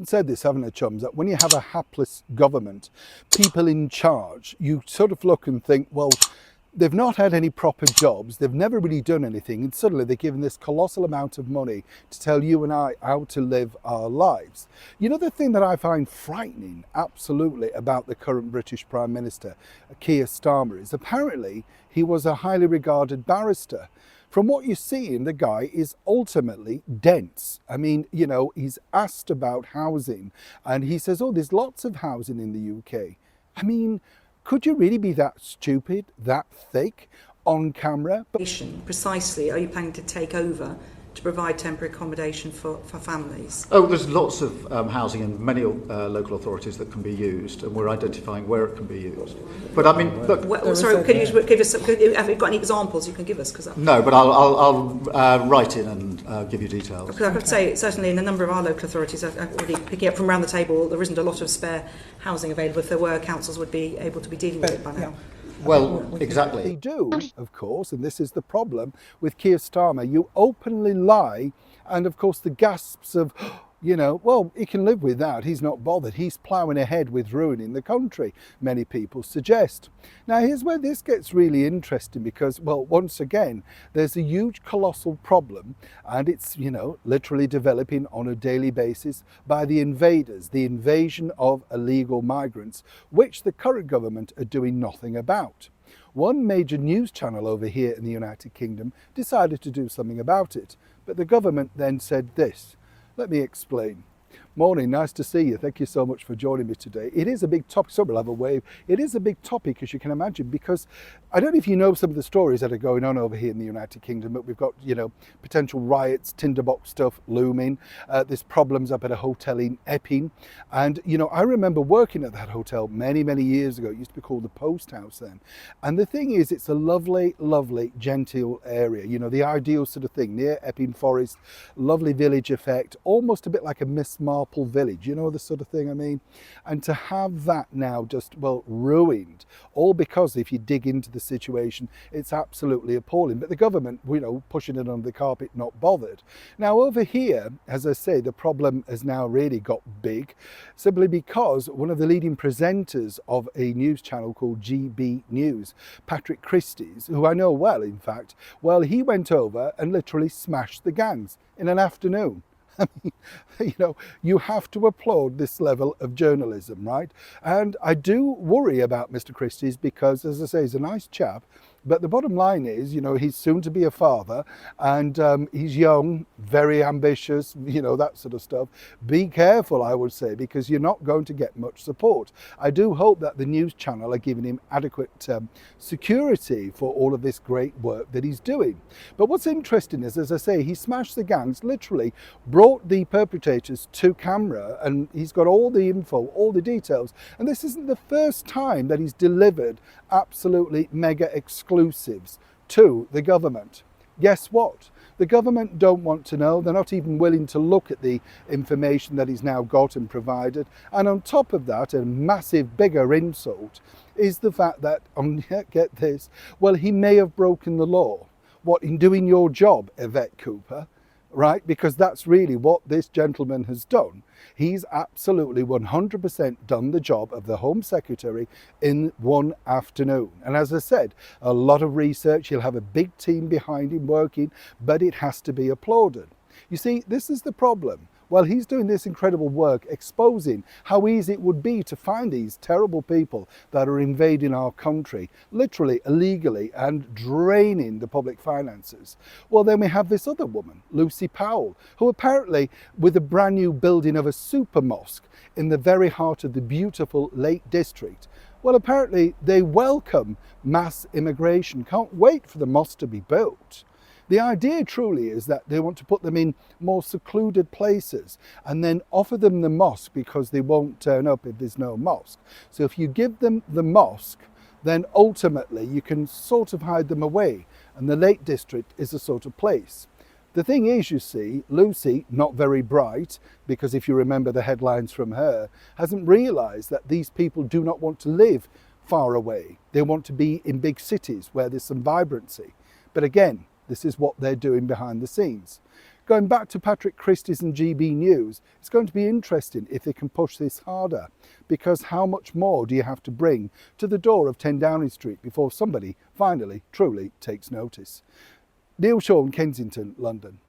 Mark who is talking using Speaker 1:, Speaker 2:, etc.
Speaker 1: said this, haven't I, chums, that when you have a hapless government, people in charge, you sort of look and think, well, they've not had any proper jobs, they've never really done anything, and suddenly they're given this colossal amount of money to tell you and I how to live our lives. You know, the thing that I find frightening absolutely about the current British Prime Minister, Keir Starmer, is apparently he was a highly regarded barrister. From what you're seeing, the guy is ultimately dense. I mean, you know, he's asked about housing and he says, oh, there's lots of housing in the UK. I mean, could you really be that stupid, that thick on camera?
Speaker 2: Precisely, are you planning to take over to provide temporary accommodation for families?
Speaker 3: Oh, there's lots of housing in many local authorities that can be used, and we're identifying where it can be used. But I mean, look.
Speaker 2: Sorry, can you give us? Have you got any examples you can give us?
Speaker 3: No, but I'll write in and give you details.
Speaker 2: Because I could say certainly in a number of our local authorities, I'm already picking up from around the table, there isn't a lot of spare housing available. If there were, councils would be able to be dealing with it by now.
Speaker 3: Well, exactly.
Speaker 1: They do, of course, and this is the problem with Keir Starmer. You openly lie, and of course the gasps of, you know, well, he can live with that. He's not bothered. He's ploughing ahead with ruining the country, many people suggest. Now, here's where this gets really interesting because, well, once again, there's a huge, colossal problem, and it's, you know, literally developing on a daily basis by the invaders, the invasion of illegal migrants, which the current government are doing nothing about. One major news channel over here in the United Kingdom decided to do something about it, but the government then said this. Let me explain. Morning, nice to see you. Thank you so much for joining me today. It is a big topic, so we'll have a wave. It is a big topic, as you can imagine, because I don't know if you know some of the stories that are going on over here in the United Kingdom, but we've got, you know, potential riots, tinderbox stuff looming. There's problems up at a hotel in Epping. And, you know, I remember working at that hotel many, many years ago. It used to be called the Post House then. And the thing is, it's a lovely, lovely, genteel area. You know, the ideal sort of thing, near Epping Forest, lovely village effect, almost a bit like a Miss Marple village, you know, the sort of thing I mean. And to have that now just, well, ruined, all because if you dig into the situation, it's absolutely appalling. But the government, you know, pushing it under the carpet, not bothered. Now over here, as I say, the problem has now really got big, simply because one of the leading presenters of a news channel called GB News, Patrick Christie, who I know well, in fact, well, he went over and literally smashed the gangs in an afternoon. I mean, you know, you have to applaud this level of journalism, right? And I do worry about Mr. Christie's because, as I say, he's a nice chap. But the bottom line is, you know, he's soon to be a father and he's young, very ambitious, you know, that sort of stuff. Be careful, I would say, because you're not going to get much support. I do hope that the news channel are giving him adequate security for all of this great work that he's doing. But what's interesting is, as I say, he smashed the gangs, literally brought the perpetrators to camera, and he's got all the info, all the details. And this isn't the first time that he's delivered absolutely mega exclusives to the government. Guess what? The government don't want to know. They're not even willing to look at the information that he's now got and provided. And on top of that, a massive, bigger insult is the fact that, get this, well, he may have broken the law. What, in doing your job, Yvette Cooper? Right? Because that's really what this gentleman has done. He's absolutely 100% done the job of the Home Secretary in one afternoon. And as I said, a lot of research, he'll have a big team behind him working, but it has to be applauded. You see, this is the problem. Well, he's doing this incredible work exposing how easy it would be to find these terrible people that are invading our country, literally, illegally, and draining the public finances. Well, then we have this other woman, Lucy Powell, who apparently, with a brand new building of a super mosque in the very heart of the beautiful Lake District, well, apparently they welcome mass immigration, can't wait for the mosque to be built. The idea truly is that they want to put them in more secluded places and then offer them the mosque because they won't turn up if there's no mosque. So if you give them the mosque, then ultimately you can sort of hide them away. And the Lake District is a sort of place. The thing is, you see, Lucy, not very bright, because if you remember the headlines from her, hasn't realised that these people do not want to live far away. They want to be in big cities where there's some vibrancy. But again, this is what they're doing behind the scenes. going back to Patrick Christie's and GB News, it's going to be interesting if they can push this harder, because how much more do you have to bring to the door of 10 Downing Street before somebody finally, truly takes notice? Neil Shawn, Kensington, London.